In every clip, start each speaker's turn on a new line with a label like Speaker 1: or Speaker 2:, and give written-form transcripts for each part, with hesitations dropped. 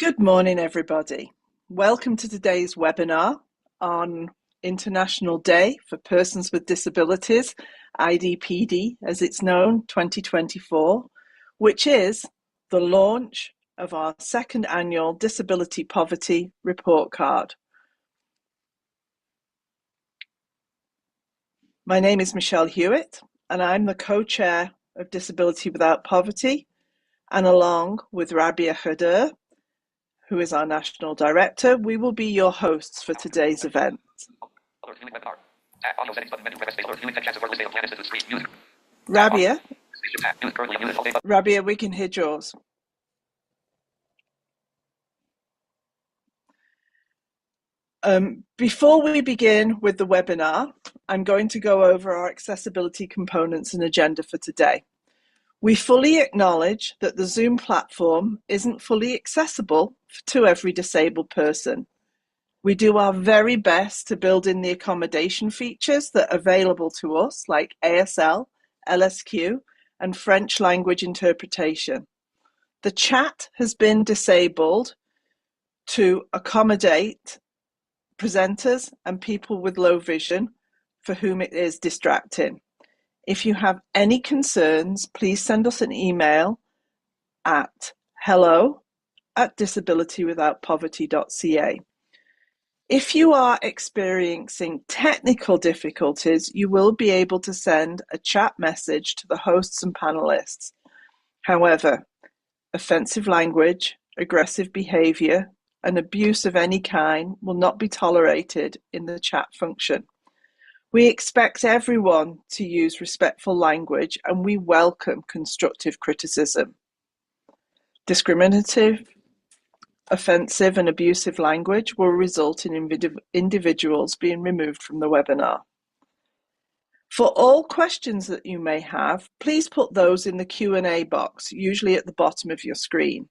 Speaker 1: Good morning, everybody. Welcome to today's webinar on International Day for Persons with Disabilities, IDPD as it's known, 2024, which is the launch of our second annual Disability Poverty Report Card. My name is Michelle Hewitt, and I'm the co-chair of Disability Without Poverty, and along with Rabia Khedr, who is our National Director, we will be your hosts for today's event. Rabia, we can hear yours. Before we begin with the webinar, I'm going to go over our accessibility components and agenda for today. We fully acknowledge that the Zoom platform isn't fully accessible to every disabled person. We do our very best to build in the accommodation features that are available to us, like ASL, LSQ, and French language interpretation. The chat has been disabled to accommodate presenters and people with low vision for whom it is distracting. If you have any concerns, please send us an email at hello@disabilitywithoutpoverty.ca. If you are experiencing technical difficulties, you will be able to send a chat message to the hosts and panelists. However, offensive language, aggressive behavior, and abuse of any kind will not be tolerated in the chat function. We expect everyone to use respectful language, and we welcome constructive criticism. Discriminative, offensive, and abusive language will result in individuals being removed from the webinar. For all questions that you may have, please put those in the Q&A box, usually at the bottom of your screen.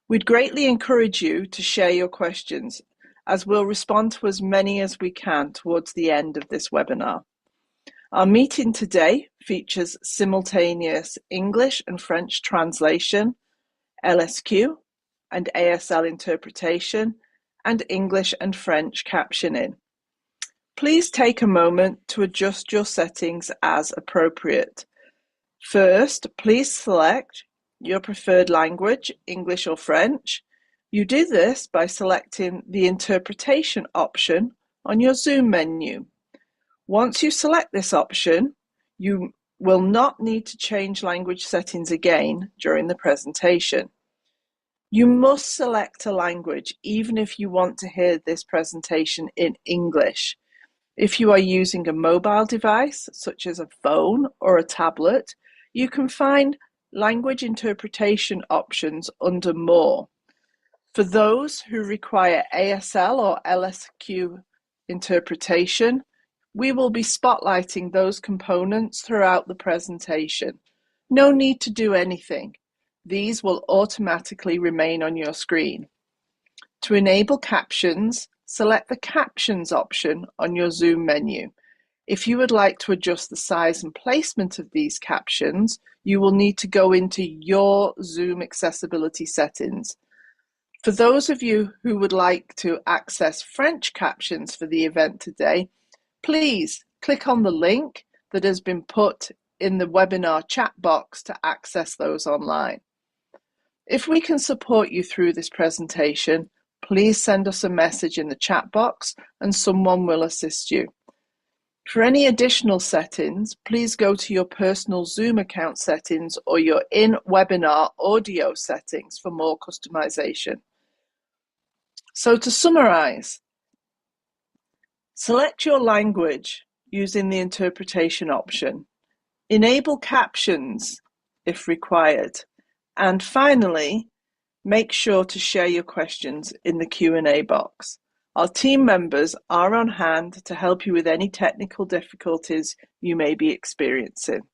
Speaker 1: We'd greatly encourage you to share your questions, as we'll respond to as many as we can towards the end of this webinar. Our meeting today features simultaneous English and French translation, LSQ and ASL interpretation, and English and French captioning. Please take a moment to adjust your settings as appropriate. First, please select your preferred language, English or French. You do this by selecting the interpretation option on your Zoom menu. Once you select this option, you will not need to change language settings again during the presentation. You must select a language even if you want to hear this presentation in English. If you are using a mobile device, such as a phone or a tablet, you can find language interpretation options under More. For those who require ASL or LSQ interpretation, we will be spotlighting those components throughout the presentation. No need to do anything. These will automatically remain on your screen. To enable captions, select the Captions option on your Zoom menu. If you would like to adjust the size and placement of these captions, you will need to go into your Zoom accessibility settings. For those of you who would like to access French captions for the event today, please click on the link that has been put in the webinar chat box to access those online. If we can support you through this presentation, please send us a message in the chat box and someone will assist you. For any additional settings, please go to your personal Zoom account settings or your in-webinar audio settings for more customization. So to summarize, select your language using the interpretation option. Enable captions if required. And finally, make sure to share your questions in the Q&A box. Our team members are on hand to help you with any technical difficulties you may be experiencing.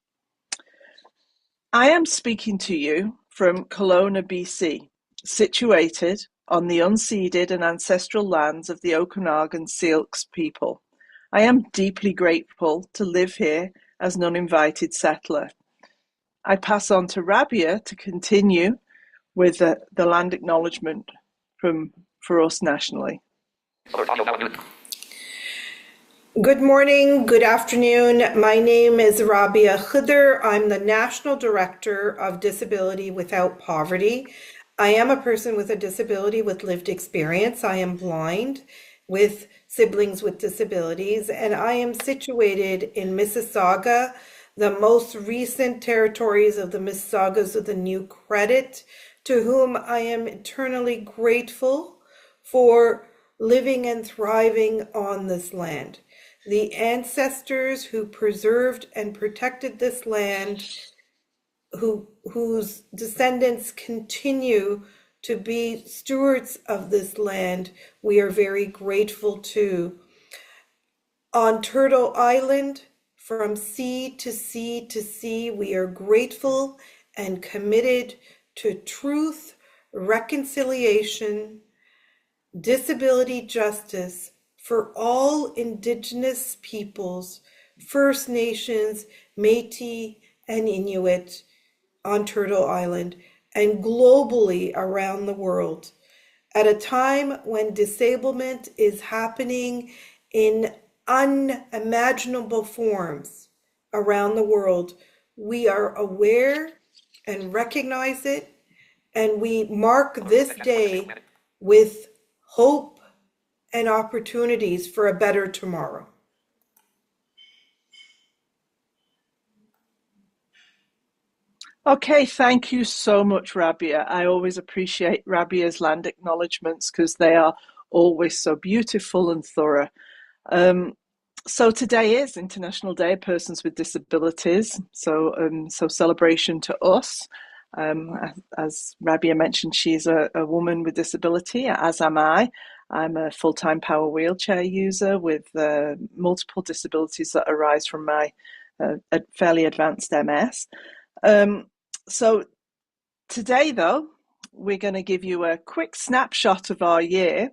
Speaker 1: I am speaking to you from Kelowna, BC, situated on the unceded and ancestral lands of the Okanagan Syilx people. I am deeply grateful to live here as an uninvited settler. I pass on to Rabia to continue with the land acknowledgement for us nationally.
Speaker 2: Good morning, good afternoon. My name is Rabia Khedr. I'm the National Director of Disability Without Poverty. I am a person with a disability with lived experience. I am blind with siblings with disabilities, and I am situated in Mississauga, the most recent territories of the Mississaugas of the New Credit, to whom I am eternally grateful for living and thriving on this land. The ancestors who preserved and protected this land, whose descendants continue to be stewards of this land, we are very grateful to. On Turtle Island, from sea to sea to sea, we are grateful and committed to truth, reconciliation, disability justice for all Indigenous peoples, First Nations, Métis, and Inuit on Turtle Island, and globally around the world. At a time when disablement is happening in unimaginable forms around the world, we are aware and recognize it, and we mark this day with hope and opportunities for a better tomorrow.
Speaker 1: Okay, thank you so much, Rabia. I always appreciate Rabia's land acknowledgements because they are always so beautiful and thorough. So today is International Day of Persons with Disabilities. So celebration to us. As Rabia mentioned, she's a woman with disability, as am I. I'm a full-time power wheelchair user with multiple disabilities that arise from my fairly advanced MS. So today, though, we're going to give you a quick snapshot of our year,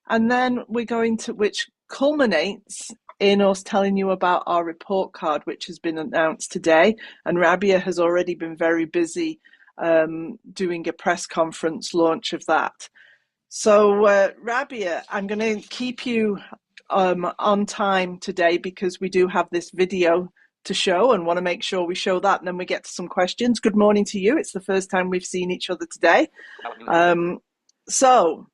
Speaker 1: and then we're going to, which culminates in us telling you about our report card, which has been announced today. And Rabia has already been very busy doing a press conference launch of that. So, Rabia, I'm going to keep you on time today because we do have this video to show and want to make sure we show that, and then we get to some questions. Good morning to you. It's the first time we've seen each other today. So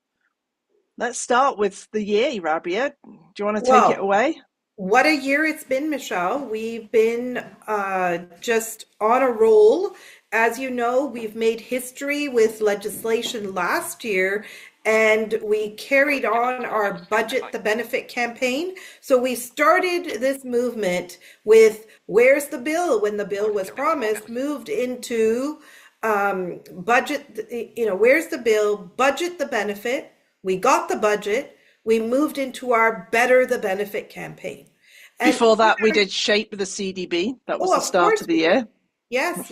Speaker 1: let's start with the year, Rabia. Do you want to take it away?
Speaker 2: What a year it's been, Michelle. We've been just on a roll. As you know, we've made history with legislation last year, and we carried on our Budget the Benefit campaign. So we started this movement with where's the bill when the bill was promised, moved into budget, where's the bill, budget the benefit. We got the budget. We moved into our Better the Benefit campaign.
Speaker 1: And before that, we did Shape the CDB. That was the start of the year.
Speaker 2: Yes.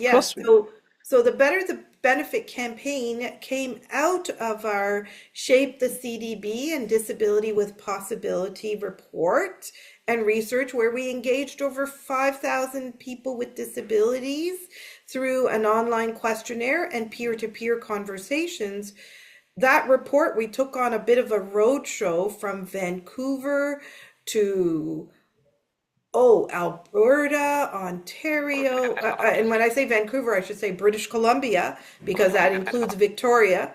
Speaker 2: So the Better the Benefit campaign came out of our Shape the CDB and Disability with Possibility report and research, where we engaged over 5,000 people with disabilities through an online questionnaire and peer-to-peer conversations. That report, we took on a bit of a roadshow from Vancouver to Alberta, Ontario, and when I say Vancouver, I should say British Columbia, because that includes Victoria,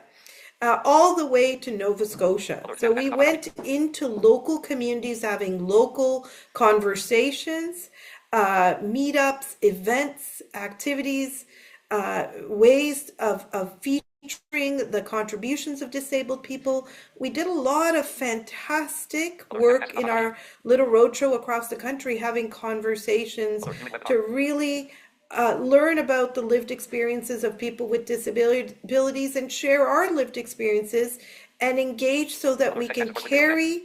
Speaker 2: all the way to Nova Scotia. So we went into local communities having local conversations, meetups, events, activities, ways of featuring the contributions of disabled people. We did a lot of fantastic work in our little roadshow across the country, having conversations to really learn about the lived experiences of people with disabilities and share our lived experiences and engage so that we can carry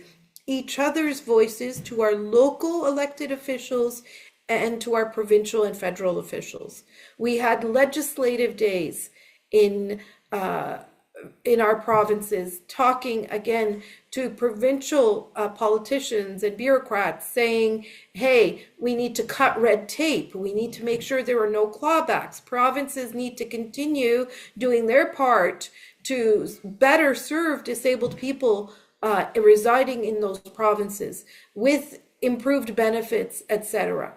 Speaker 2: each other's voices to our local elected officials and to our provincial and federal officials. We had legislative days in in our provinces, talking again to provincial politicians and bureaucrats, saying, hey, we need to cut red tape. We need to make sure there are no clawbacks. Provinces need to continue doing their part to better serve disabled people residing in those provinces with improved benefits, etc.,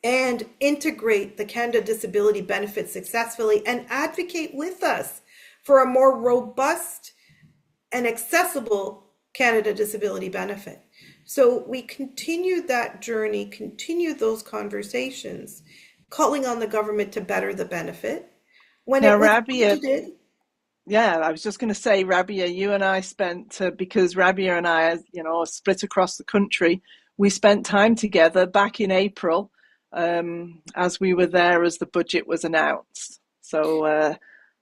Speaker 2: and integrate the Canada Disability Benefit successfully and advocate with us for a more robust and accessible Canada Disability Benefit. So we continued that journey, continued those conversations, calling on the government to better the benefit. When
Speaker 1: Now,
Speaker 2: it was
Speaker 1: Rabia,
Speaker 2: budgeted,
Speaker 1: yeah, I was just going to say, Rabia, you and I spent, because Rabia and I, are split across the country, we spent time together back in April as we were there as the budget was announced. So,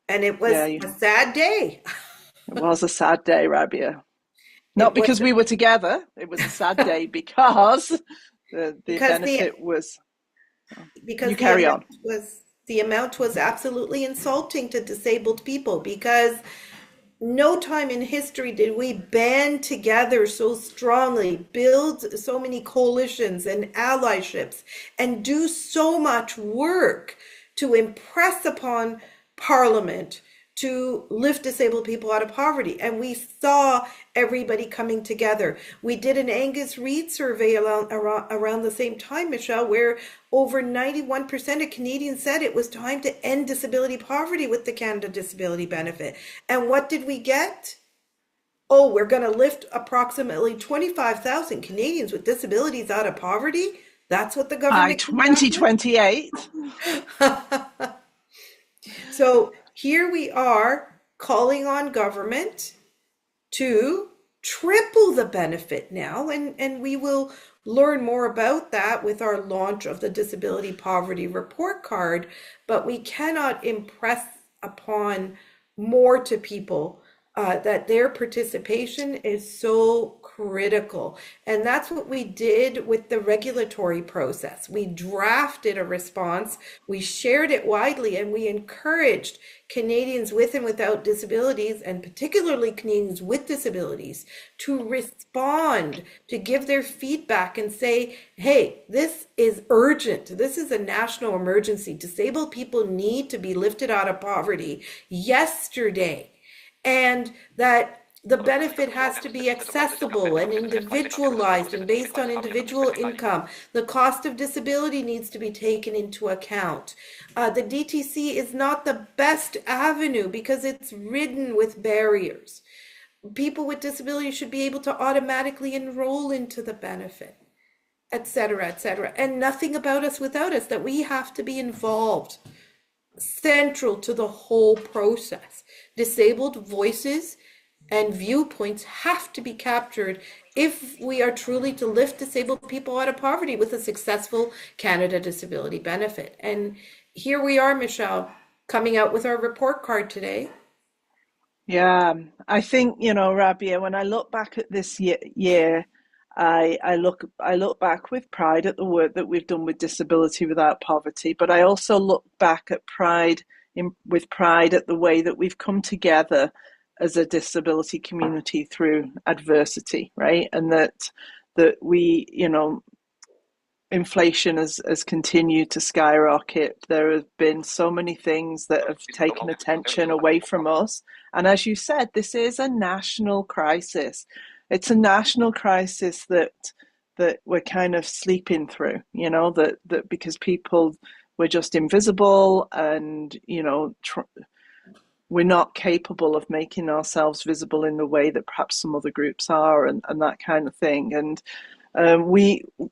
Speaker 2: and it
Speaker 1: yeah,
Speaker 2: was a sad day.
Speaker 1: it was a sad day, Rabia.
Speaker 2: It
Speaker 1: Not
Speaker 2: was
Speaker 1: because we were together, it was a sad day because the
Speaker 2: because
Speaker 1: benefit was, you
Speaker 2: because the
Speaker 1: carry
Speaker 2: amount
Speaker 1: on.
Speaker 2: was the amount was absolutely insulting to disabled people, because no time in history did we band together so strongly, build so many coalitions and allyships, and do so much work to impress upon Parliament to lift disabled people out of poverty. And we saw everybody coming together. We did an Angus Reid survey around the same time, Michelle, where over 91% of Canadians said it was time to end disability poverty with the Canada Disability Benefit. And what did we get? Oh, we're going to lift approximately 25,000 Canadians with disabilities out of poverty. That's what the
Speaker 1: By
Speaker 2: government came down
Speaker 1: 2028.
Speaker 2: with. So here we are calling on government to triple the benefit now, and we will learn more about that with our launch of the Disability Poverty Report Card, but we cannot impress upon more to people that their participation is so critical. And that's what we did with the regulatory process. We drafted a response, we shared it widely, and we encouraged Canadians with and without disabilities, and particularly Canadians with disabilities, to respond, to give their feedback and say, hey, this is urgent. This is a national emergency. Disabled people need to be lifted out of poverty yesterday. And that the benefit has to be accessible and individualized and based on individual income. The cost of disability needs to be taken into account. The DTC is not the best avenue because it's ridden with barriers. People with disabilities should be able to automatically enroll into the benefit, etc., etc. And nothing about us without us, that we have to be involved, central to the whole process. Disabled voices and viewpoints have to be captured if we are truly to lift disabled people out of poverty with a successful Canada Disability Benefit. And here we are, Michelle, coming out with our report card today.
Speaker 1: Yeah, I think, Rabia, when I look back at this year, I look back with pride at the work that we've done with disability without poverty, but I also look back at with pride at the way that we've come together as a disability community through adversity, right? And that we, inflation has continued to skyrocket. There have been so many things that have taken attention away from us. And as you said, this is a national crisis. It's a national crisis that we're kind of sleeping through, that because people were just invisible and, we're not capable of making ourselves visible in the way that perhaps some other groups are, and that kind of thing. And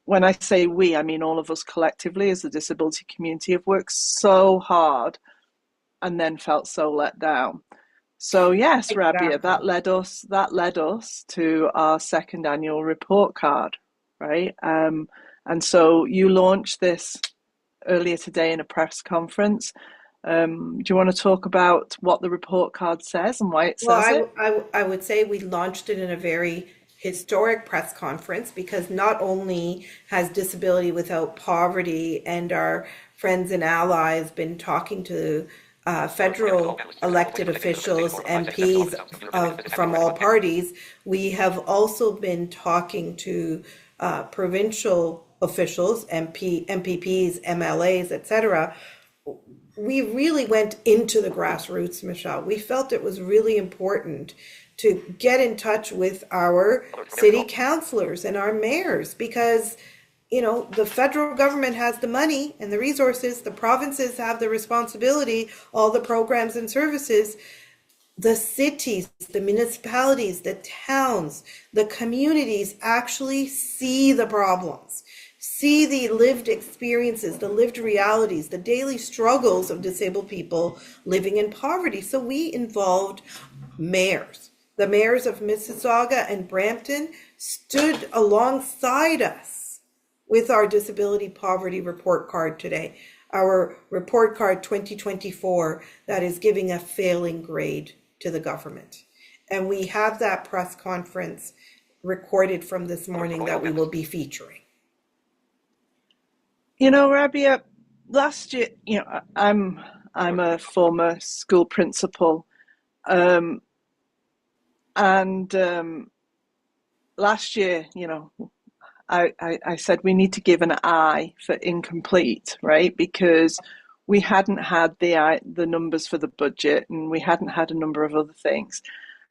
Speaker 1: when I say we, I mean all of us collectively as the disability community have worked so hard and then felt so let down. So yes, Rabia,
Speaker 2: Exactly.
Speaker 1: that led us to our second annual report card, right? And so you launched this earlier today in a press conference. Do you want to talk about what the report card says and why it
Speaker 2: Well,
Speaker 1: says it?
Speaker 2: I would say we launched it in a very historic press conference, because not only has Disability Without Poverty and our friends and allies been talking to federal elected officials, MPs from all parties. We have also been talking to provincial officials, MPPs, MLAs, etc. We really went into the grassroots, Michelle. We felt it was really important to get in touch with our city councillors and our mayors because, you know, the federal government has the money and the resources, the provinces have the responsibility, all the programs and services. The cities, the municipalities, the towns, the communities actually see the problems, see the lived experiences, the lived realities, the daily struggles of disabled people living in poverty. So we involved mayors. The mayors of Mississauga and Brampton stood alongside us with our disability poverty report card today, our report card 2024 that is giving a failing grade to the government. And we have that press conference recorded from this morning that we will be featuring.
Speaker 1: You know, Rabia, last year, you know, I'm a former school principal, and last year, you know, I said we need to give an I for incomplete, right? Because we hadn't had the numbers for the budget, and we hadn't had a number of other things.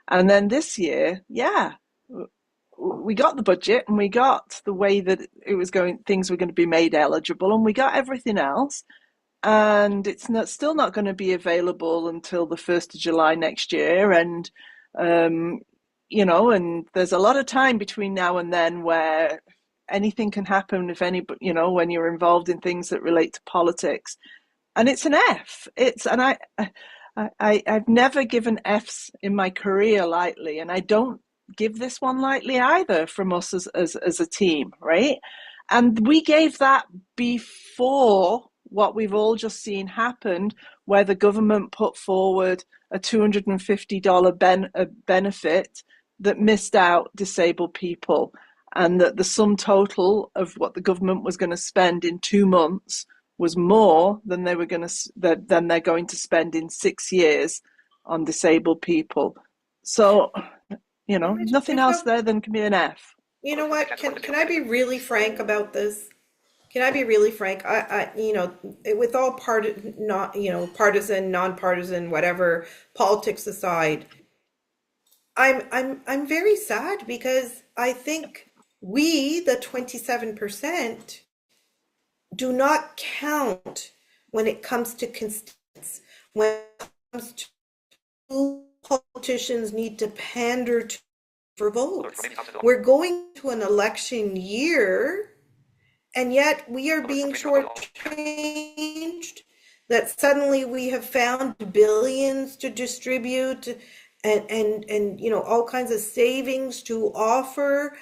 Speaker 1: And then this year, yeah, we got the budget, and we got the way that it was going, things were going to be made eligible, and we got everything else. And it's still not going to be available until the 1st of July next year. And you know, and there's a lot of time between now and then where anything can happen if anybody, you know, when you're involved in things that relate to politics. And it's an F. I've never given Fs in my career lightly, and I don't give this one lightly either from us as a team, right? And we gave that before what we've all just seen happened, where the government put forward a $250 benefit that missed out disabled people, and that the sum total of what the government was going to spend in 2 months was more than they're going to spend in 6 years on disabled people. So, you know, nothing else there than can be an F.
Speaker 2: You know what? Can I be really frank about this? Can I be really frank? You know, with all not, you know, partisan, nonpartisan, whatever, politics aside, I'm very sad because I think we, the 27%, do not count when it comes to constituents, when it comes to who politicians need to pander to for votes. We're going to an election year, and yet we are being shortchanged, that suddenly we have found billions to distribute and you know, all kinds of savings to offer,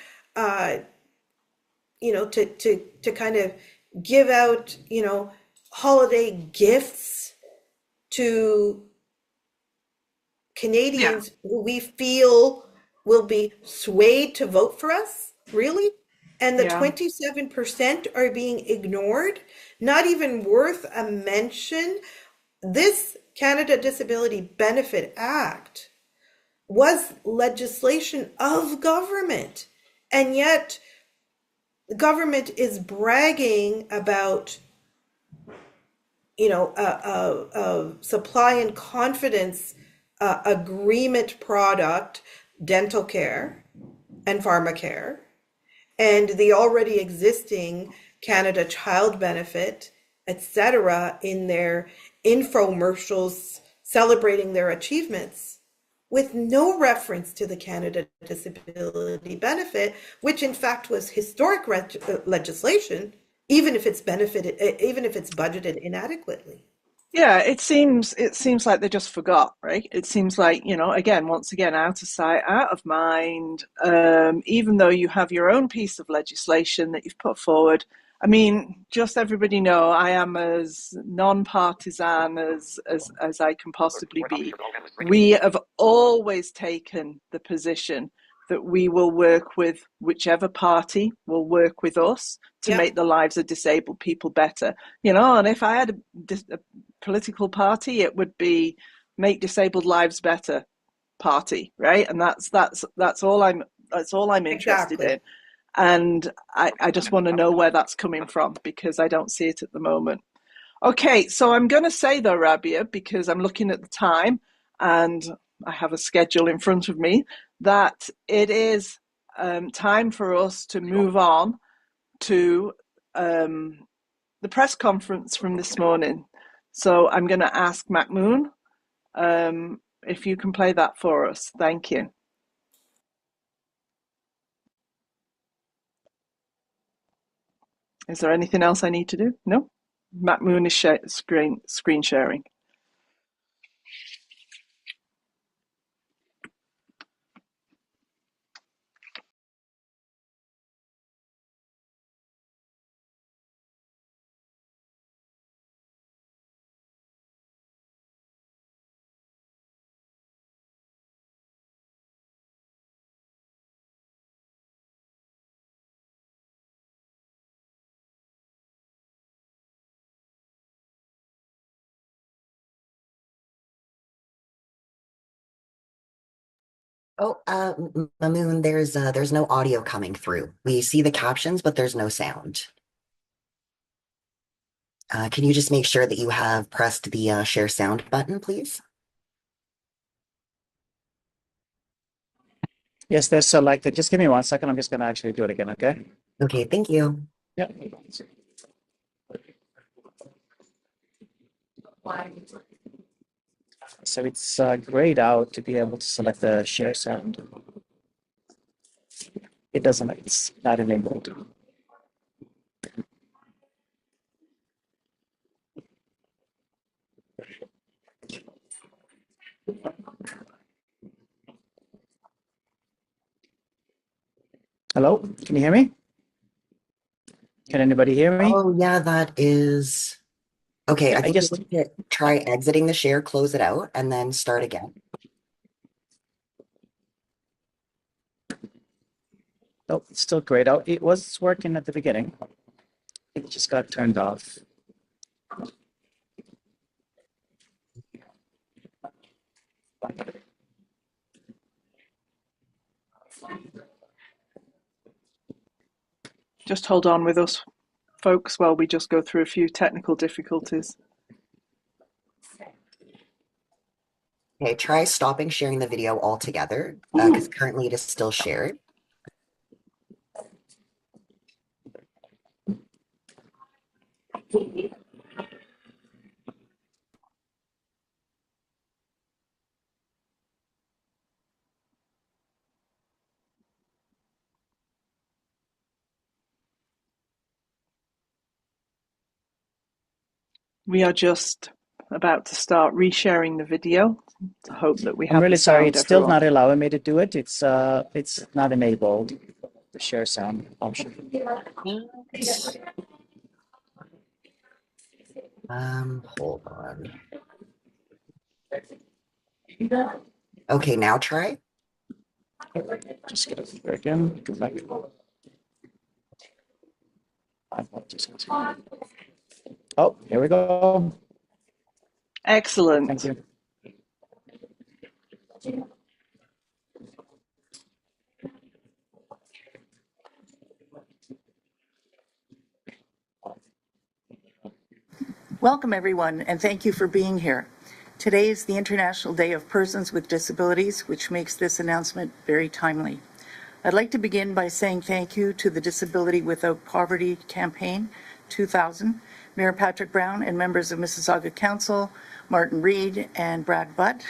Speaker 2: you know, to kind of give out, you know, holiday gifts to Canadians who we feel will be swayed to vote for us, really? And the 27% are being ignored, not even worth a mention. This Canada Disability Benefit Act was legislation of government, and yet the government is bragging about, you know, a supply and confidence agreement product, dental care and pharmacare, and the already existing Canada Child Benefit, etc., in their infomercials celebrating their achievements, with no reference to the Canada Disability Benefit, which in fact was historic legislation, even if it's budgeted inadequately.
Speaker 1: Yeah, it seems like they just forgot, right? It seems like, you know, once again, out of sight, out of mind. Even though you have your own piece of legislation that you've put forward. I mean, just everybody know I am as non-partisan as I can possibly be. We have always taken the position that we will work with whichever party will work with us to make the lives of disabled people better. You know, and if I had a political party, it would be Make Disabled Lives Better party, right? And that's all I'm interested in. And I just want to know where that's coming from, because I don't see it at the moment. Okay, so I'm going to say though, Rabia, because I'm looking at the time and I have a schedule in front of me, that it is time for us to move on to the press conference from this morning. So I'm going to ask Mahmoud if you can play that for us. Thank you. Is there anything else I need to do? No? Mahmoud is screen sharing.
Speaker 3: Oh, Mamoon, there's no audio coming through. We see the captions, but there's no sound. Can you just make sure that you have pressed the share sound button, please?
Speaker 4: Yes, they're selected. Just give me 1 second. I'm just going to actually do it again, okay?
Speaker 3: Okay, thank you.
Speaker 4: Yeah. So it's grayed out to be able to select the share sound. It doesn't, it's not enabled. Hello, can you hear me? Can anybody hear me?
Speaker 3: Oh, yeah, that is... Okay,
Speaker 4: Yeah,
Speaker 3: I think you need to try exiting the share, close it out, and then start again.
Speaker 4: Oh, it's still grayed out. It was working at the beginning. It just got turned off.
Speaker 1: Just hold on with us, folks, while we just go through a few technical difficulties.
Speaker 3: Okay, try stopping sharing the video altogether, because currently it is still shared.
Speaker 1: We are just about to start resharing the video to hope that we have
Speaker 4: I'm really
Speaker 1: the sound,
Speaker 4: sorry. It's still
Speaker 1: everyone.
Speaker 4: not allowing me to do it. It's not enabled, the share sound option.
Speaker 3: Hold on. Okay, now try.
Speaker 4: Just get it again. Oh, here we go.
Speaker 1: Excellent.
Speaker 4: Thank you.
Speaker 5: Welcome, everyone, and thank you for being here. Today is the International Day of Persons with Disabilities, which makes this announcement very timely. I'd like to begin by saying thank you to the Disability Without Poverty Campaign 2000, Mayor Patrick Brown and members of Mississauga Council, Martin Reed and Brad Butt,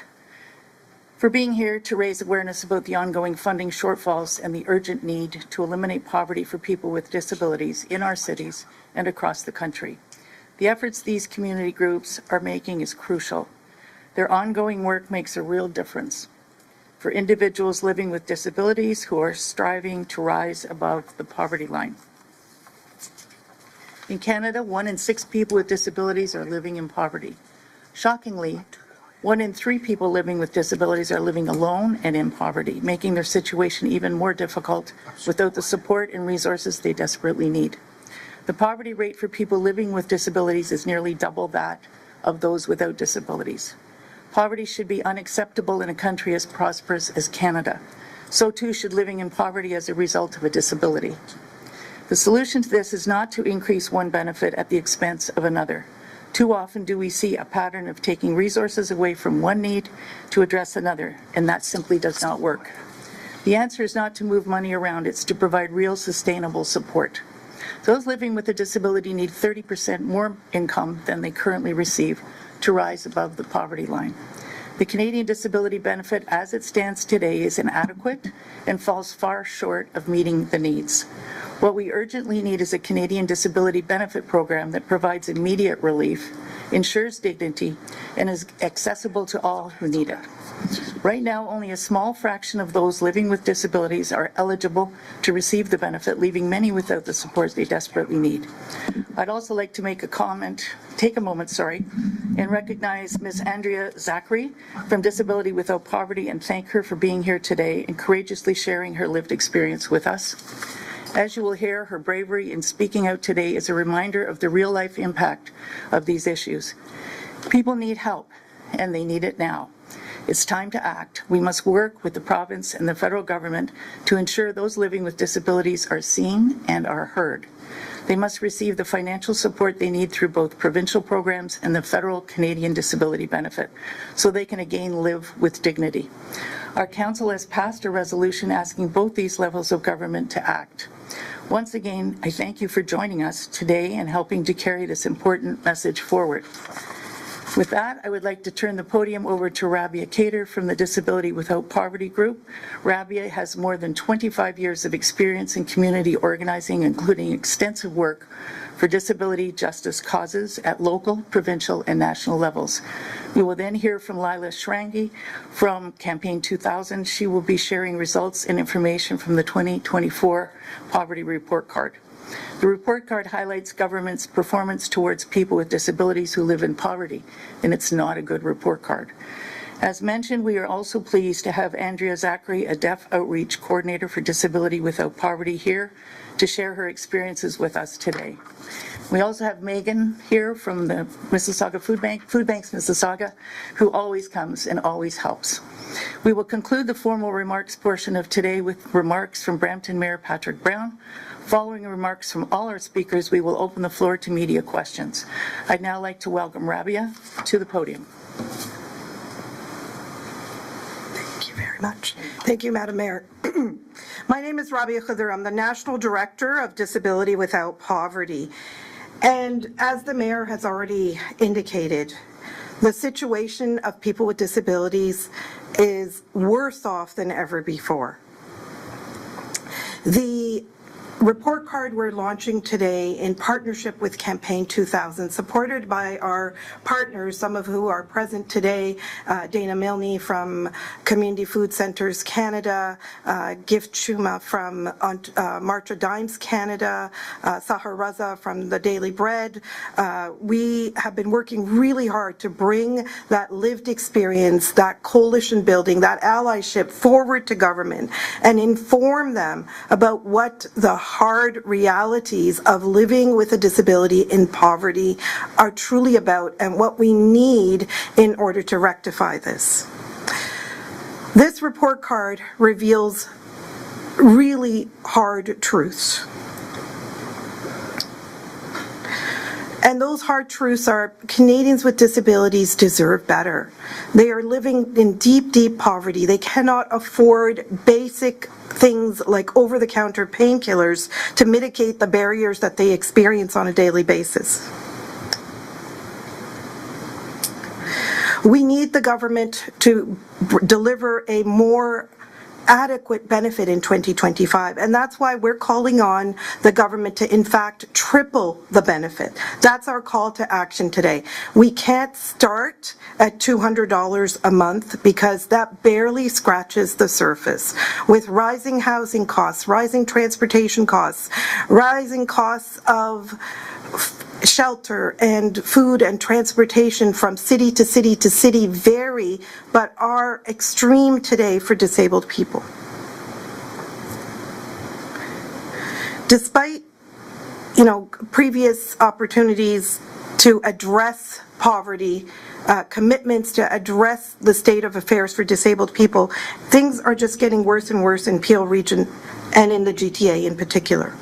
Speaker 5: for being here to raise awareness about the ongoing funding shortfalls and the urgent need to eliminate poverty for people with disabilities in our cities and across the country. The efforts these community groups are making is crucial. Their ongoing work makes a real difference for individuals living with disabilities who are striving to rise above the poverty line. In Canada, 1 in 6 people with disabilities are living in poverty. Shockingly, 1 in 3 people living with disabilities are living alone and in poverty, making their situation even more difficult without the support and resources they desperately need. The poverty rate for people living with disabilities is nearly double that of those without disabilities. Poverty should be unacceptable in a country as prosperous as Canada. So too should living in poverty as a result of a disability. The solution to this is not to increase one benefit at the expense of another. Too often do we see a pattern of taking resources away from one need to address another, and that simply does not work. The answer is not to move money around, it's to provide real sustainable support. Those living with a disability need 30% more income than they currently receive to rise above the poverty line. The Canadian Disability Benefit as it stands today is inadequate and falls far short of meeting the needs. What we urgently need is a Canadian Disability Benefit program that provides immediate relief, ensures dignity, and is accessible to all who need it. Right now, only a small fraction of those living with disabilities are eligible to receive the benefit, leaving many without the support they desperately need. I'd also like to take a moment, and recognize Ms. Andrea Zackary from Disability Without Poverty and thank her for being here today and courageously sharing her lived experience with us. As you will hear, her bravery in speaking out today is a reminder of the real-life impact of these issues. People need help, and they need it now. It's time to act. We must work with the province and the federal government to ensure those living with disabilities are seen and are heard. They must receive the financial support they need through both provincial programs and the federal Canadian Disability Benefit so they can again live with dignity. Our council has passed a resolution asking both these levels of government to act. Once again, I thank you for joining us today and helping to carry this important message forward. With that, I would like to turn the podium over to Rabia Khedr from the Disability Without Poverty Group. Rabia has more than 25 years of experience in community organizing, including extensive work for disability justice causes at local, provincial, and national levels. We will then hear from Leila Sarangi from Campaign 2000. She will be sharing results and information from the 2024 Poverty Report Card. The report card highlights government's performance towards people with disabilities who live in poverty, and it's not a good report card. As mentioned, we are also pleased to have Andrea Zackary, a Deaf Outreach Coordinator for Disability Without Poverty, here to share her experiences with us today. We also have Megan here from the Mississauga Food Banks Mississauga, who always comes and always helps. We will conclude the formal remarks portion of today with remarks from Brampton Mayor Patrick Brown. Following remarks from all our speakers, we will open the floor to media questions. I'd now like to welcome Rabia to the podium.
Speaker 2: Thank you very much. Thank you, Madam Mayor. My name is Rabia Khedr. I'm the National Director of Disability Without Poverty. And as the Mayor has already indicated, the situation of people with disabilities is worse off than ever before. The report card we're launching today in partnership with Campaign 2000, supported by our partners, some of who are present today, Dana Milne from Community Food Centres Canada, Gift Chuma from Marcha Dimes Canada, Sahar Raza from the Daily Bread. We have been working really hard to bring that lived experience, that coalition building, that allyship forward to government and inform them about what the hard realities of living with a disability in poverty are truly about and what we need in order to rectify this. This report card reveals really hard truths. And those hard truths are Canadians with disabilities deserve better. They are living in deep, deep poverty. They cannot afford basic things like over-the-counter painkillers to mitigate the barriers that they experience on a daily basis. We need the government to deliver a more adequate benefit in 2025, and that's why we're calling on the government to in fact triple the benefit. That's our call to action today. We can't start at $200 a month because that barely scratches the surface. With rising housing costs, rising transportation costs, rising costs of shelter and food and transportation from city to city to city vary, but are extreme today for disabled people. Despite, previous opportunities to address poverty, commitments to address the state of affairs for disabled people, things are just getting worse and worse in Peel region and in the GTA in particular.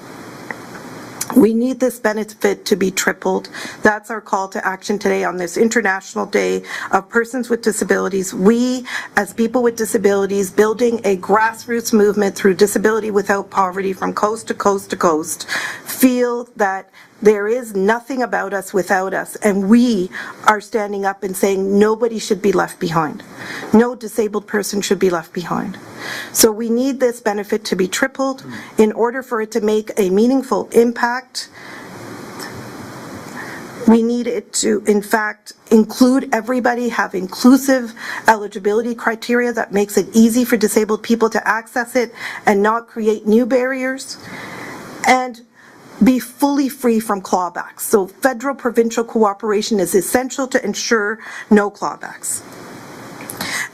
Speaker 2: We need this benefit to be tripled. That's our call to action today on this International Day of Persons with Disabilities. We, as people with disabilities, building a grassroots movement through Disability Without Poverty from coast to coast to coast, feel that there is nothing about us without us, and we are standing up and saying nobody should be left behind. No disabled person should be left behind. So we need this benefit to be tripled in order for it to make a meaningful impact. We need it to, in fact, include everybody, have inclusive eligibility criteria that makes it easy for disabled people to access it and not create new barriers, and be fully free from clawbacks. So federal provincial cooperation is essential to ensure no clawbacks.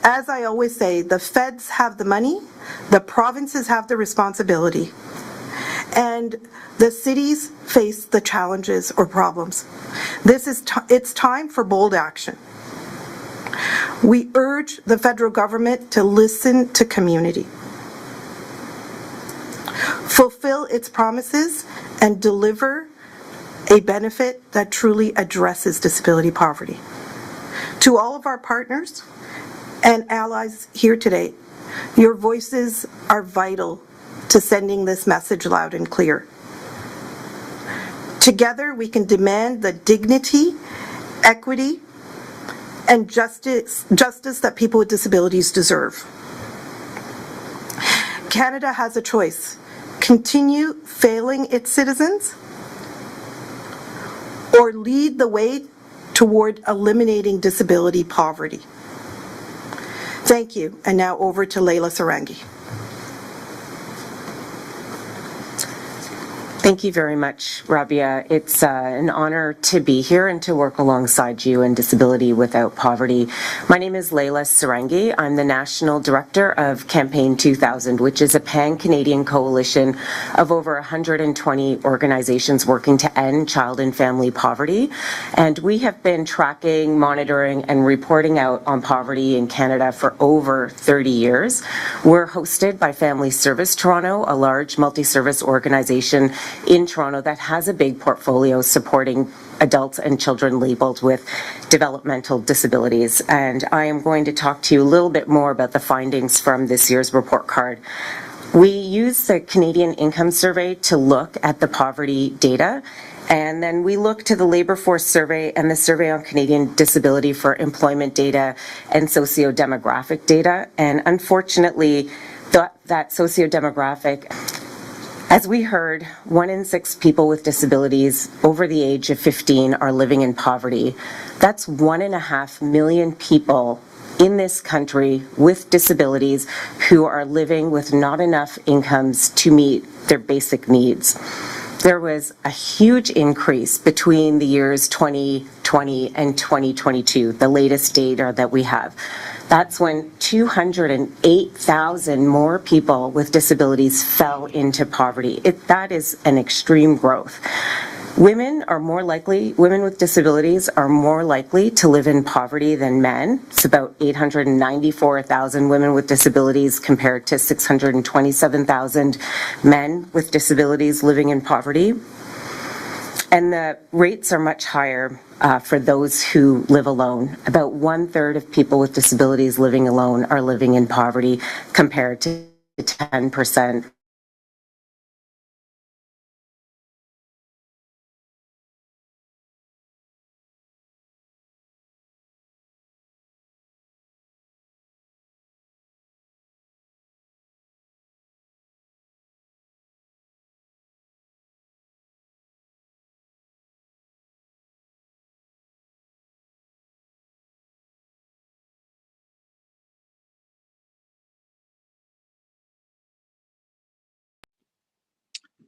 Speaker 2: As I always say, the feds have the money, the provinces have the responsibility, and the cities face the challenges or problems. It's time for bold action. We urge the federal government to listen to community, fulfill its promises, and deliver a benefit that truly addresses disability poverty. To all of our partners and allies here today, your voices are vital to sending this message loud and clear. Together, we can demand the dignity, equity, and justice that people with disabilities deserve. Canada has a choice: continue failing its citizens, or lead the way toward eliminating disability poverty. Thank you, and now over to Leila Sarangi.
Speaker 6: Thank you very much, Rabia. It's an honor to be here and to work alongside you in Disability Without Poverty. My name is Leila Sarangi. I'm the National Director of Campaign 2000, which is a pan-Canadian coalition of over 120 organizations working to end child and family poverty. And we have been tracking, monitoring, and reporting out on poverty in Canada for over 30 years. We're hosted by Family Service Toronto, a large multi-service organization in Toronto that has a big portfolio supporting adults and children labeled with developmental disabilities. And I am going to talk to you a little bit more about the findings from this year's report card. We use the Canadian Income Survey to look at the poverty data, and then we look to the Labour Force Survey and the Survey on Canadian Disability for employment data and socio-demographic data. And unfortunately, that socio-demographic, as we heard, 1 in 6 people with disabilities over the age of 15 are living in poverty. That's 1.5 million people in this country with disabilities who are living with not enough incomes to meet their basic needs. There was a huge increase between the years 2020 and 2022, the latest data that we have. That's when 208,000 more people with disabilities fell into poverty. That is an extreme growth. Women with disabilities are more likely to live in poverty than men. It's about 894,000 women with disabilities compared to 627,000 men with disabilities living in poverty. And the rates are much higher for those who live alone. About 1/3 of people with disabilities living alone are living in poverty compared to 10%.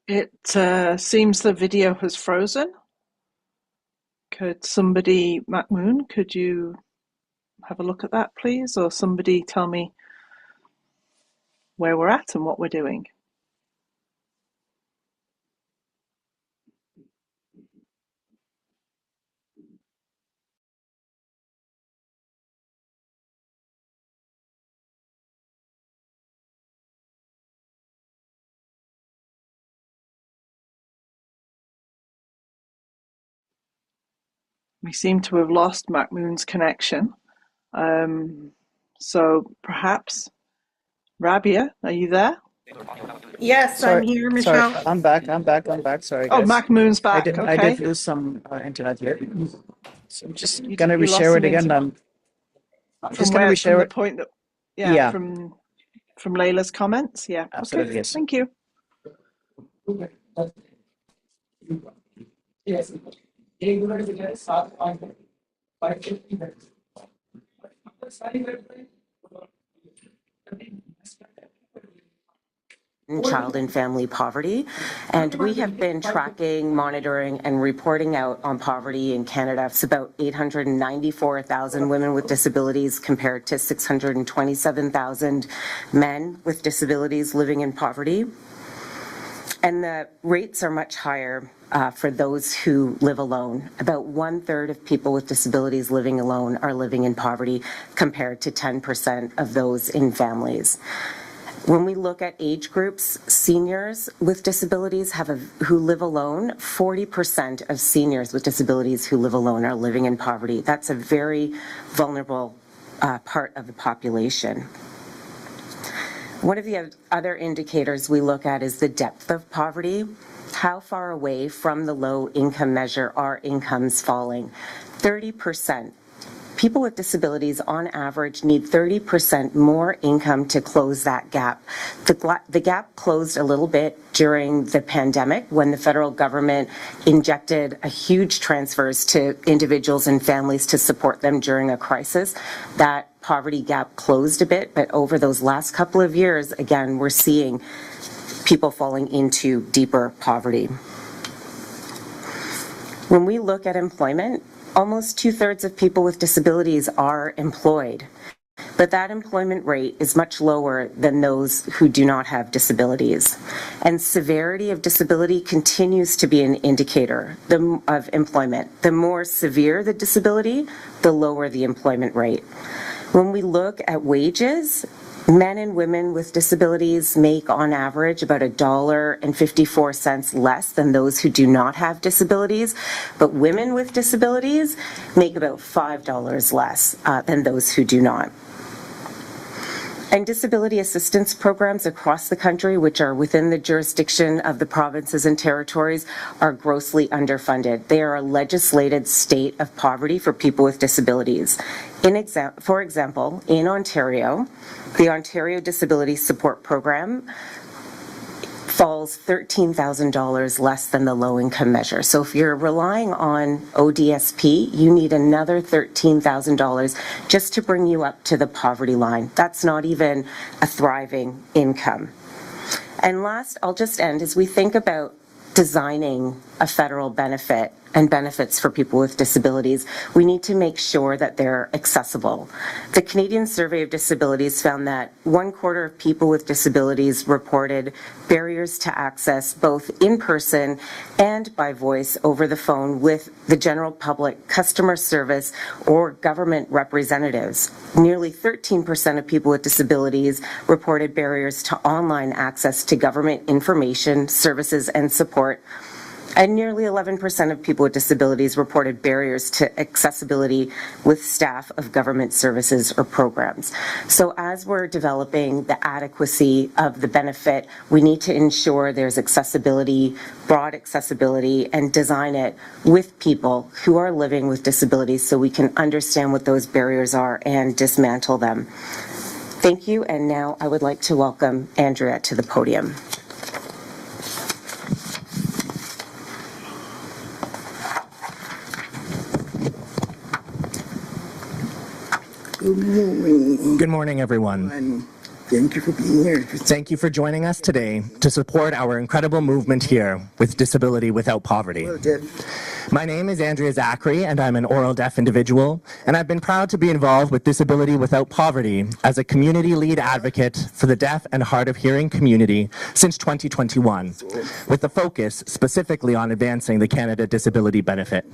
Speaker 1: It seems the video has frozen. Could somebody, Mahmoud, could you have a look at that, please? Or somebody tell me where we're at and what we're doing? We seem to have lost Mahmoud's connection. So perhaps, Rabia, are you there?
Speaker 2: Yes, I'm here,
Speaker 4: Sorry,
Speaker 2: Michelle.
Speaker 4: I'm back. Sorry,
Speaker 1: Oh,
Speaker 4: guys.
Speaker 1: Mahmoud's back.
Speaker 4: I did
Speaker 1: Okay.
Speaker 4: lose some internet here. So I'm just
Speaker 1: You
Speaker 4: gonna
Speaker 1: you lost
Speaker 4: reshare
Speaker 1: some
Speaker 4: it again. I'm
Speaker 1: from
Speaker 4: just gonna
Speaker 1: where? From
Speaker 4: reshare
Speaker 1: the
Speaker 4: it.
Speaker 1: point that, yeah,
Speaker 4: Yeah,
Speaker 1: from Leila's comments. Yeah. Okay.
Speaker 4: absolutely, yes.
Speaker 1: Thank you.
Speaker 6: Child and family poverty, and we have been tracking, monitoring, and reporting out on poverty in Canada. It's about 894,000 women with disabilities compared to 627,000 men with disabilities living in poverty. And the rates are much higher for those who live alone. About 1/3 of people with disabilities living alone are living in poverty compared to 10% of those in families. When we look at age groups, seniors with disabilities who live alone, 40% of seniors with disabilities who live alone are living in poverty. That's a very vulnerable part of the population. One of the other indicators we look at is the depth of poverty. How far away from the low income measure are incomes falling? 30%. People with disabilities on average need 30% more income to close that gap. The gap closed a little bit during the pandemic when the federal government injected a huge transfers to individuals and families to support them during a crisis. That poverty gap closed a bit, but over those last couple of years, again, we're seeing people falling into deeper poverty. When we look at employment, almost 2/3 of people with disabilities are employed, but that employment rate is much lower than those who do not have disabilities. And severity of disability continues to be an indicator of employment. The more severe the disability, the lower the employment rate. When we look at wages, men and women with disabilities make on average about $1.54 less than those who do not have disabilities, but women with disabilities make about $5 less than those who do not. And disability assistance programs across the country, which are within the jurisdiction of the provinces and territories, are grossly underfunded. They are a legislated state of poverty for people with disabilities. For example, in Ontario, the Ontario Disability Support Program falls $13,000 less than the low-income measure. So if you're relying on ODSP, you need another $13,000 just to bring you up to the poverty line. That's not even a thriving income. And last, I'll just end, as we think about designing a federal benefit and benefits for people with disabilities, we need to make sure that they're accessible. The Canadian Survey of Disabilities found that 1/4 of people with disabilities reported barriers to access both in person and by voice over the phone with the general public, customer service, or government representatives. Nearly 13% of people with disabilities reported barriers to online access to government information, services, and support. And nearly 11% of people with disabilities reported barriers to accessibility with staff of government services or programs. So as we're developing the adequacy of the benefit, we need to ensure there's accessibility, broad accessibility, and design it with people who are living with disabilities so we can understand what those barriers are and dismantle them. Thank you, and now I would like to welcome Andrea to the podium.
Speaker 7: Good morning, everyone.
Speaker 8: Thank you for being here.
Speaker 7: Thank you for joining us today to support our incredible movement here with Disability Without Poverty. My name is Andrea Zackary, and I'm an oral deaf individual, and I've been proud to be involved with Disability Without Poverty as a community lead advocate for the deaf and hard of hearing community since 2021, with the focus specifically on advancing the Canada Disability Benefit.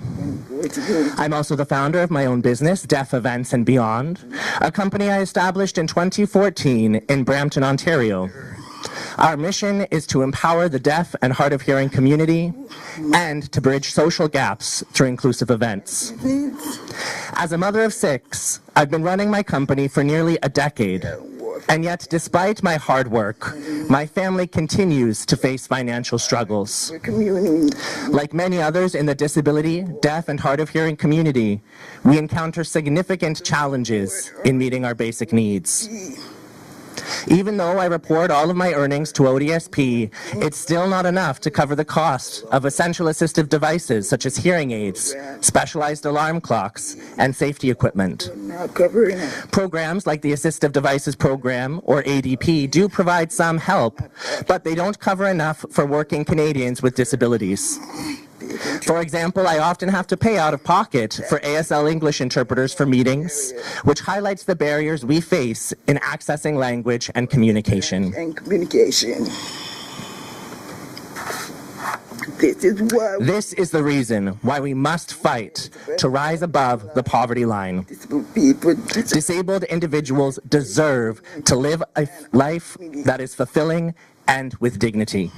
Speaker 7: I'm also the founder of my own business, Deaf Events and Beyond, a company I established in 2014 in Brampton, Ontario. Our mission is to empower the deaf and hard of hearing community and to bridge social gaps through inclusive events. As a mother of 6, I've been running my company for nearly a decade. And yet, despite my hard work, my family continues to face financial struggles. Like many others in the disability, deaf, and hard of hearing community, we encounter significant challenges in meeting our basic needs. Even though I report all of my earnings to ODSP, it's still not enough to cover the cost of essential assistive devices such as hearing aids, specialized alarm clocks, and safety equipment. Programs like the Assistive Devices Program, or ADP, do provide some help, but they don't cover enough for working Canadians with disabilities. For example, I often have to pay out of pocket for ASL English interpreters for meetings, which highlights the barriers we face in accessing language and communication. This is the reason why we must fight to rise above the poverty line. Disabled individuals deserve to live a life that is fulfilling and with dignity.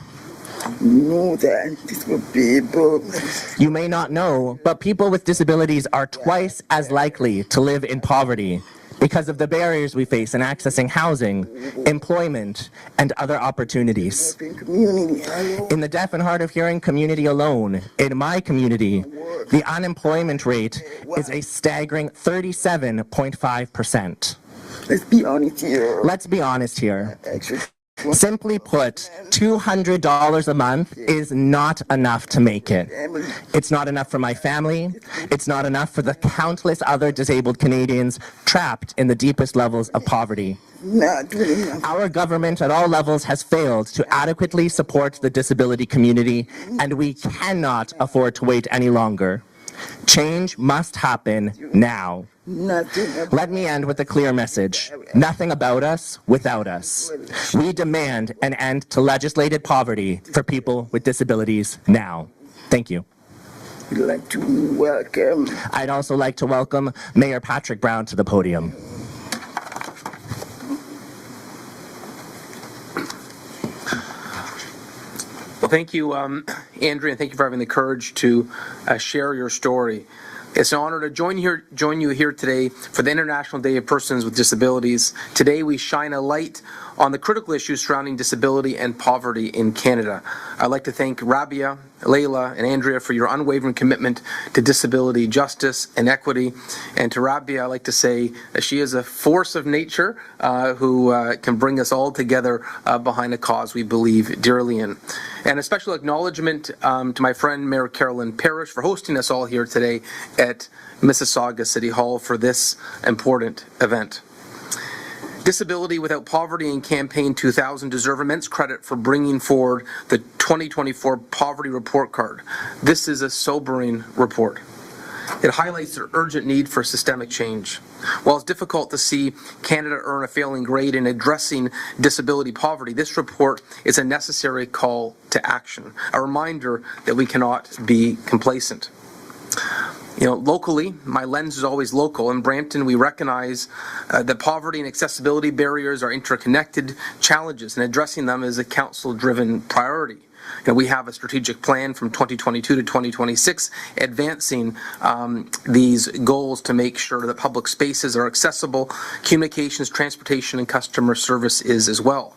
Speaker 7: You may not know, but people with disabilities are twice as likely to live in poverty because of the barriers we face in accessing housing, employment, and other opportunities. In the deaf and hard of hearing community alone, in my community, the unemployment rate is a staggering 37.5%. Let's be honest here. Simply put, $200 a month is not enough to make it. It's not enough for my family. It's not enough for the countless other disabled Canadians trapped in the deepest levels of poverty. Our government at all levels has failed to adequately support the disability community, and we cannot afford to wait any longer. Change must happen now. Let me end with a clear message. Nothing about us without us. We demand an end to legislated poverty for people with disabilities now. Thank you. I'd also like to welcome Mayor Patrick Brown to the podium.
Speaker 8: Well, thank you, Andrea, and thank you for having the courage to share your story. It's an honor to join you here today for the International Day of Persons with Disabilities. Today we shine a light on the critical issues surrounding disability and poverty in Canada. I'd like to thank Rabia, Leila, and Andrea for your unwavering commitment to disability justice and equity. And to Rabia, I'd like to say that she is a force of nature who can bring us all together behind a cause we believe dearly in. And a special acknowledgement to my friend Mayor Carolyn Parrish for hosting us all here today at Mississauga City Hall for this important event. Disability Without Poverty and Campaign 2000 deserve immense credit for bringing forward the 2024 Poverty Report Card. This is a sobering report. It highlights the urgent need for systemic change. While it's difficult to see Canada earn a failing grade in addressing disability poverty, this report is a necessary call to action, a reminder that we cannot be complacent. You know, locally, my lens is always local. In Brampton, we recognize that poverty and accessibility barriers are interconnected challenges, and addressing them is a council-driven priority. You know, we have a strategic plan from 2022 to 2026 advancing these goals to make sure that public spaces are accessible, communications, transportation, and customer service is as well.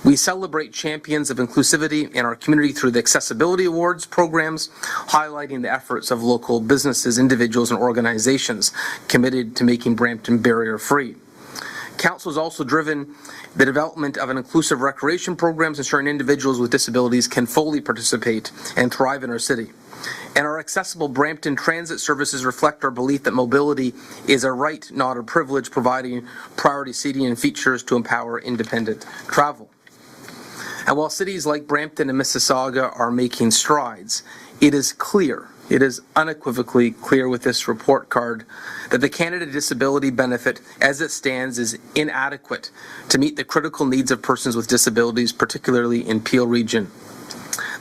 Speaker 8: We celebrate champions of inclusivity in our community through the Accessibility Awards programs, highlighting the efforts of local businesses, individuals, and organizations committed to making Brampton barrier-free. Council has also driven the development of an inclusive recreation programs, ensuring individuals with disabilities can fully participate and thrive in our city. And our accessible Brampton transit services reflect our belief that mobility is a right, not a privilege, providing priority seating and features to empower independent travel. And while cities like Brampton and Mississauga are making strides, it is clear it is unequivocally clear with this report card that the Canada Disability Benefit, as it stands, is inadequate to meet the critical needs of persons with disabilities, particularly in Peel Region.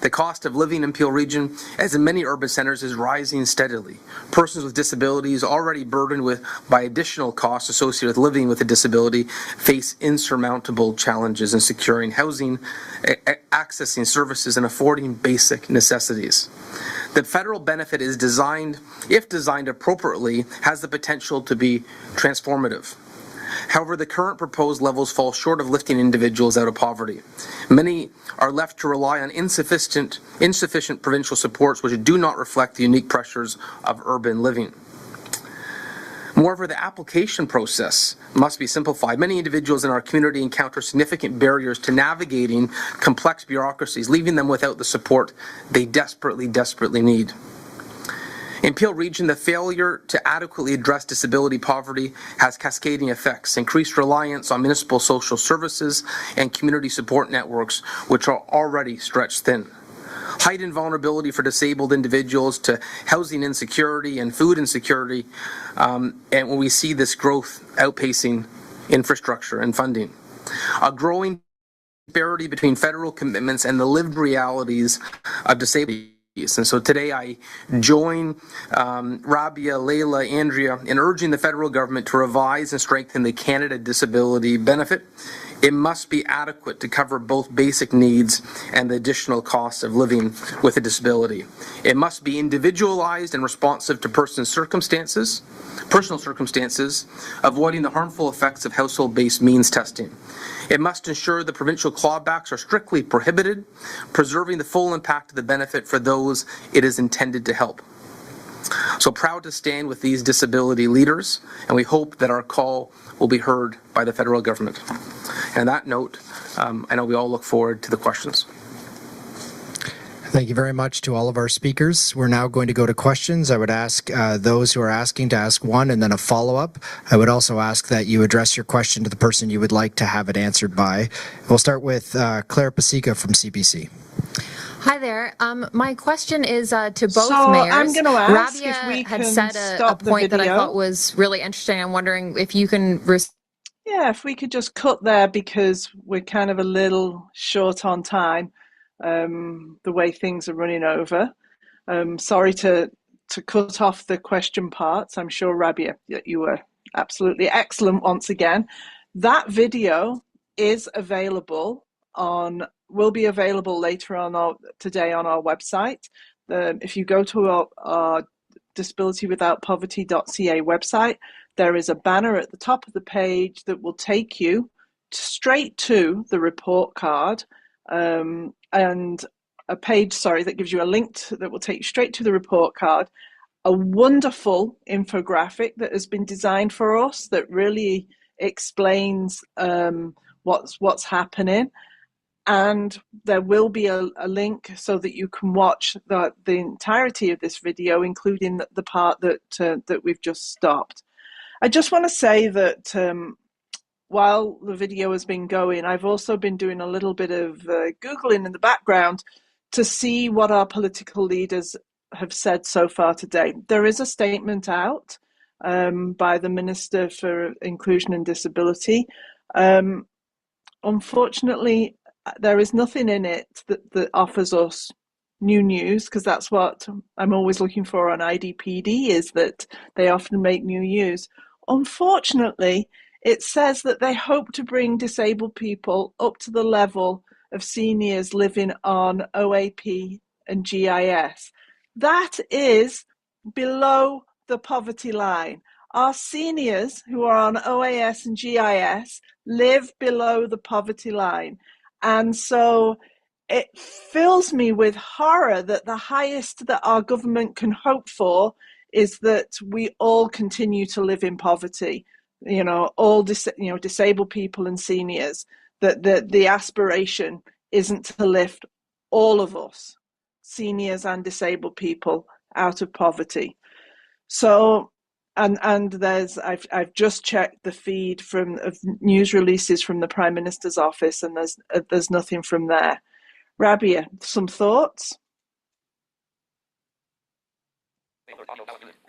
Speaker 8: The cost of living in Peel Region, as in many urban centres, is rising steadily. Persons with disabilities, already burdened by additional costs associated with living with a disability, face insurmountable challenges in securing housing, accessing services, and affording basic necessities. The federal benefit is designed, if designed appropriately, has the potential to be transformative. However, the current proposed levels fall short of lifting individuals out of poverty. Many are left to rely on insufficient provincial supports which do not reflect the unique pressures of urban living. Moreover, the application process must be simplified. Many individuals in our community encounter significant barriers to navigating complex bureaucracies, leaving them without the support they desperately need. In Peel Region, the failure to adequately address disability poverty has cascading effects, increased reliance on municipal social services and community support networks, which are already stretched thin. Heightened vulnerability for disabled individuals to housing insecurity and food insecurity, and when we see this growth outpacing infrastructure and funding. A growing disparity between federal commitments and the lived realities of disability. And so today I join Rabia, Leila, Andrea in urging the federal government to revise and strengthen the Canada Disability Benefit. It must be adequate to cover both basic needs and the additional costs of living with a disability. It must be individualized and responsive to personal circumstances, avoiding the harmful effects of household-based means testing. It must ensure the provincial clawbacks are strictly prohibited, preserving the full impact of the benefit for those it is intended to help. So proud to stand with these disability leaders, and we hope that our call will be heard by the federal government. And on that note, I know we all look forward to the questions.
Speaker 9: Thank you very much to all of our speakers. We're now going to go to questions. I would ask those who are asking to ask one and then a follow-up. I would also ask that you address your question to the person you would like to have it answered by. We'll start with Claire Pasica from CBC.
Speaker 10: Hi there. My question is to both
Speaker 1: so
Speaker 10: mayors.
Speaker 1: I'm going to ask
Speaker 10: Rabia
Speaker 1: if we
Speaker 10: had
Speaker 1: can
Speaker 10: said
Speaker 1: stop
Speaker 10: a point
Speaker 1: the video.
Speaker 10: that I thought was really interesting. I'm wondering if you can...
Speaker 1: Yeah, if we could just cut there because we're kind of a little short on time, the way things are running over. Sorry to cut off the question parts. I'm sure, Rabia, that you were absolutely excellent once again. That video is available will be available later on today on our website. If you go to our disabilitywithoutpoverty.ca website, there is a banner at the top of the page that will take you straight to the report card, and a page, that gives you a link that will take you straight to the report card. A wonderful infographic that has been designed for us that really explains what's happening. And there will be a link so that you can watch the entirety of this video, including the part that we've just stopped. I just want to say that while the video has been going, I've also been doing a little bit of Googling in the background to see what our political leaders have said so far today. There is a statement out by the Minister for Inclusion and Disability. Unfortunately, there is nothing in it that offers us new news, because that's what I'm always looking for on IDPD, is that they often make new news. Unfortunately, it says that they hope to bring disabled people up to the level of seniors living on OAP and GIS. That is below the poverty line. Our seniors who are on OAS and GIS live below the poverty line. And so it fills me with horror that the highest that our government can hope for is that we all continue to live in poverty. All disabled people and seniors, that the aspiration isn't to lift all of us, seniors and disabled people, out of poverty. So, and there's I've just checked the feed of news releases from the Prime Minister's office, and there's nothing from there. Rabia, some thoughts?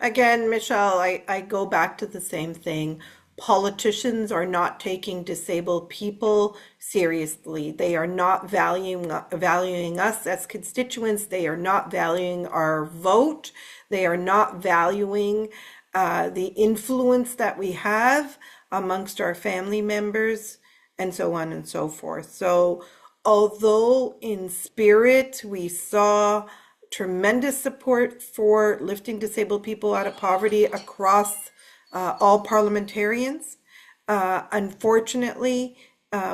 Speaker 2: Again, Michelle, I go back to the same thing. Politicians are not taking disabled people seriously. They are not valuing us as constituents. They are not valuing our vote. They are not valuing the influence that we have amongst our family members, and so on and so forth. So, although in spirit we saw tremendous support for lifting disabled people out of poverty across all parliamentarians, unfortunately,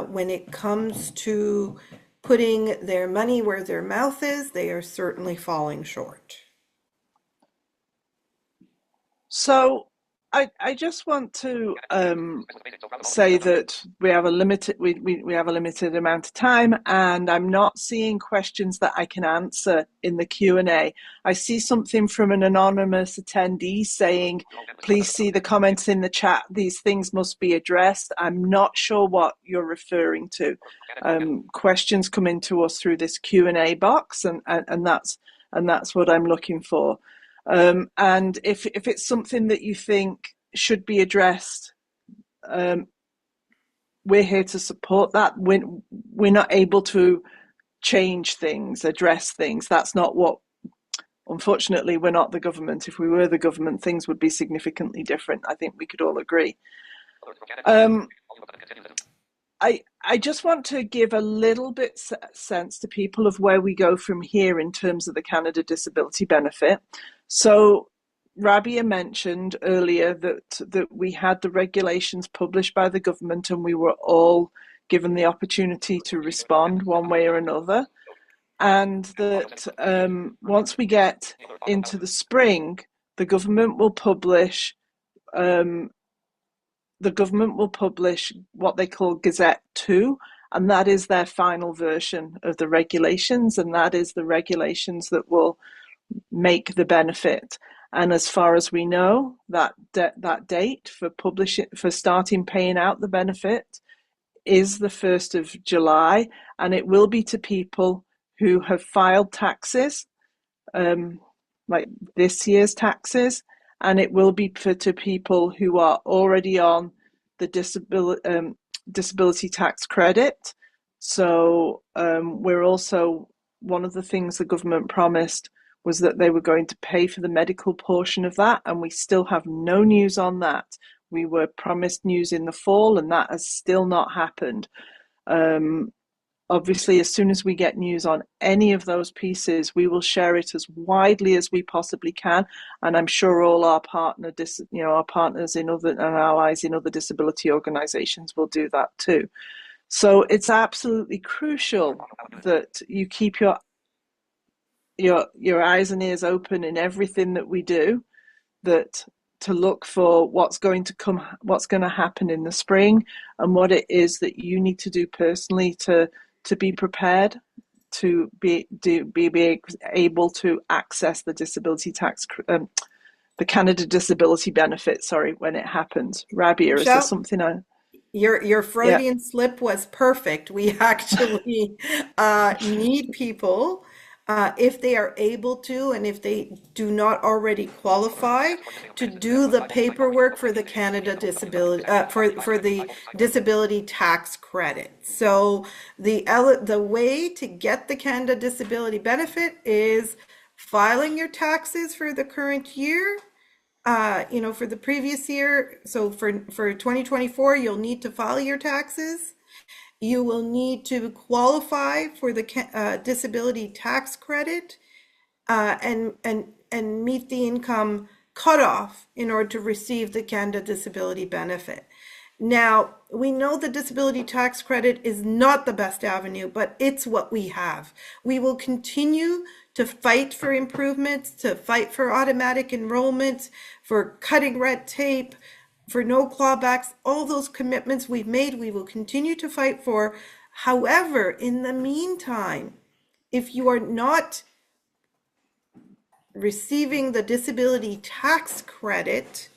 Speaker 2: when it comes to putting their money where their mouth is, they are certainly falling short.
Speaker 1: So I just want to say that we have a limited we have a limited amount of time, and I'm not seeing questions that I can answer in the Q&A. I see something from an anonymous attendee saying, please see the comments in the chat. These things must be addressed. I'm not sure what you're referring to. Questions come into us through this Q&A box, and that's what I'm looking for. And if it's something that you think should be addressed, we're here to support that. We're not able to change things, address things. That's not what, unfortunately, we're not the government. If we were the government, things would be significantly different. I think we could all agree. I just want to give a little bit sense to people of where we go from here in terms of the Canada Disability Benefit. So Rabia mentioned earlier that we had the regulations published by the government, and we were all given the opportunity to respond one way or another. And that once we get into the spring, the government will publish what they call Gazette 2, and that is their final version of the regulations, and that is the regulations that will make the benefit. And as far as we know, that date for starting paying out the benefit is the 1st of July, and it will be to people who have filed taxes, like this year's taxes, and it will be to people who are already on the disability tax credit. So we're also, one of the things the government promised was that they were going to pay for the medical portion of that, and we still have no news on that. We were promised news in the fall, and that has still not happened. Obviously, as soon as we get news on any of those pieces, we will share it as widely as we possibly can, and I'm sure all our partners in other and allies in other disability organisations will do that too. So it's absolutely crucial that you keep your eyes and ears open in everything that we do, that to look for what's going to happen in the spring, and what it is that you need to do personally to be prepared to be able to access the disability tax, the Canada Disability Benefit, when it happens. Rabia, is there something
Speaker 2: Your Freudian slip was perfect. We actually need people, if they are able to, and if they do not already qualify, to do the paperwork for the Canada Disability for the disability tax credit. So the way to get the Canada Disability Benefit is filing your taxes for the current year. For the previous year. So for 2024, you'll need to file your taxes. You will need to qualify for the disability tax credit, and meet the income cutoff in order to receive the Canada Disability Benefit. Now, we know the disability tax credit is not the best avenue, but it's what we have. We will continue to fight for improvements, to fight for automatic enrollment, for cutting red tape, for no clawbacks. All those commitments we've made, we will continue to fight for. However, in the meantime, if you are not receiving the disability tax credit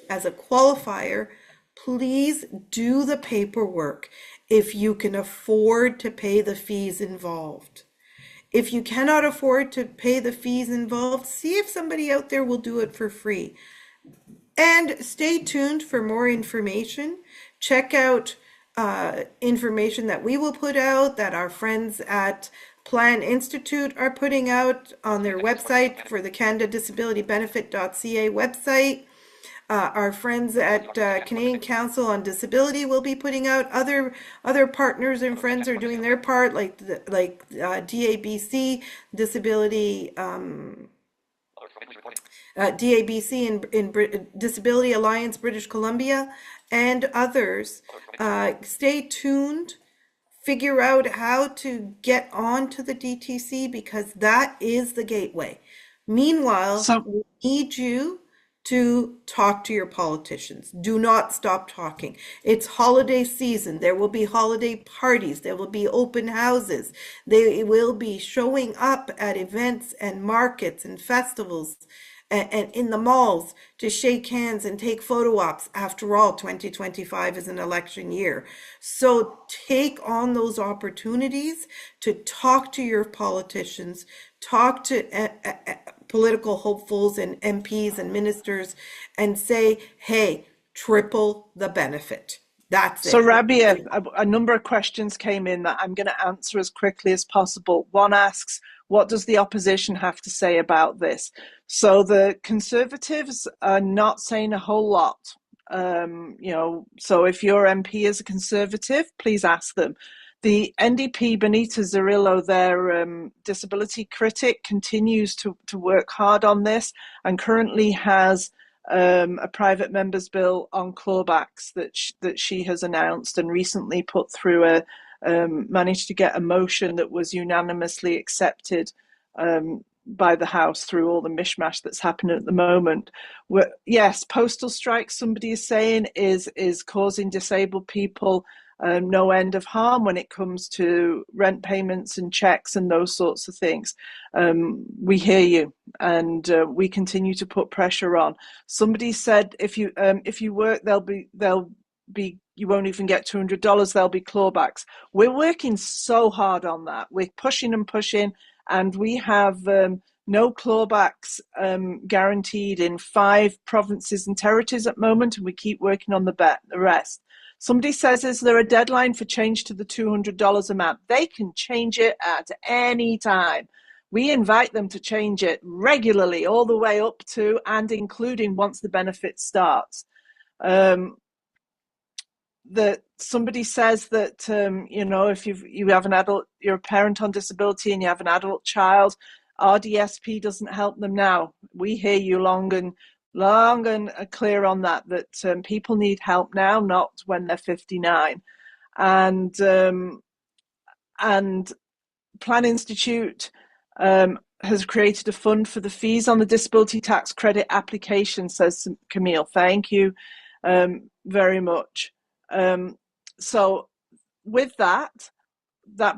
Speaker 2: as a qualifier, please do the paperwork if you can afford to pay the fees involved. If you cannot afford to pay the fees involved, see if somebody out there will do it for free. And stay tuned for more information. Check out information that we will put out, that our friends at Plan Institute are putting out on their website for the CanadaDisabilityBenefit.ca website. Our friends at Canadian Council on Disability will be putting out. Other partners and friends are doing their part, like DABC, Disability. DABC in Disability Alliance British Columbia, and others. Stay tuned. Figure out how to get onto the DTC, because that is the gateway. Meanwhile, we need you to talk to your politicians. Do not stop talking. It's holiday season. There will be holiday parties. There will be open houses. They will be showing up at events and markets and festivals and in the malls to shake hands and take photo ops. After all, 2025 is an election year. So take on those opportunities to talk to your politicians, talk to political hopefuls and MPs and ministers, and say, hey, triple the benefit. That's it.
Speaker 1: So Rabia, a number of questions came in that I'm going to answer as quickly as possible. One asks, what does the opposition have to say about this? So the Conservatives are not saying a whole lot. So if your MP is a Conservative, please ask them. The NDP, Benita Zarillo, their disability critic, continues to work hard on this and currently has a private member's bill on clawbacks that she has announced and recently put through managed to get a motion that was unanimously accepted by the House through all the mishmash that's happening at the moment. Yes, postal strikes, somebody is saying, is causing disabled people no end of harm when it comes to rent payments and checks and those sorts of things. We hear you, and we continue to put pressure on. Somebody said if you work, they'll be you won't even get $200. There'll be clawbacks. We're working so hard on that. We're pushing and pushing, and we have no clawbacks guaranteed in 5 provinces and territories at the moment, and we keep working on the rest. Somebody says, is there a deadline for change to the $200 amount? They can change it at any time. We invite them to change it regularly, all the way up to and including once the benefit starts. That somebody says that if you have an adult, you're a parent on disability and you have an adult child, RDSP doesn't help them now. We hear you long and clear on that people need help now, not when they're 59. And Plan Institute has created a fund for the fees on the disability tax credit application, says Camille. Thank you very much. So with that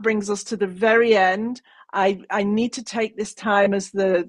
Speaker 1: brings us to the very end. I need to take this time as the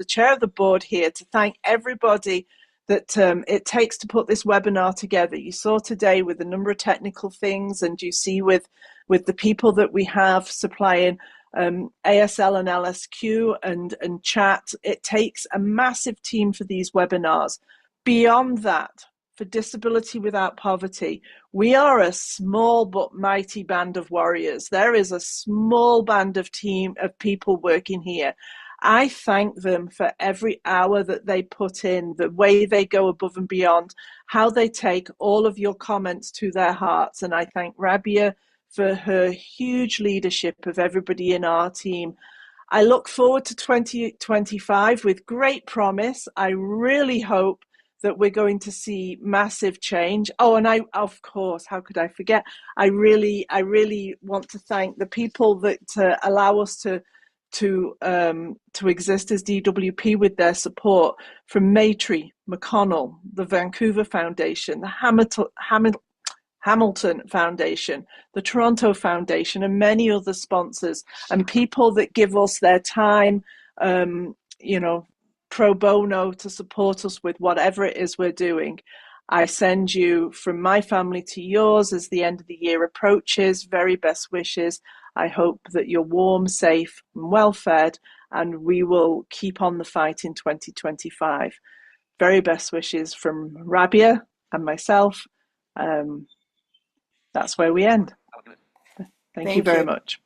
Speaker 1: chair of the board here to thank everybody that it takes to put this webinar together. You saw today with a number of technical things, and you see with the people that we have supplying ASL and LSQ and chat. It takes a massive team for these webinars. Beyond that, for Disability Without Poverty, we are a small but mighty band of warriors. There is a small band of people working here. I thank them for every hour that they put in, the way they go above and beyond, how they take all of your comments to their hearts. And I thank Rabia for her huge leadership of everybody in our team. I look forward to 2025 with great promise. I really hope that we're going to see massive change. Oh, and of course, how could I forget? I really want to thank the people that allow us to exist as DWP with their support, from Maitrey, McConnell, the Vancouver Foundation, the Hamilton Foundation, the Toronto Foundation, and many other sponsors and people that give us their time, pro bono to support us with whatever it is we're doing. I send you from my family to yours as the end of the year approaches. Very best wishes. I hope that you're warm, safe, and well fed, and we will keep on the fight in 2025. Very best wishes from Rabia and myself. That's where we end. Thank you very much.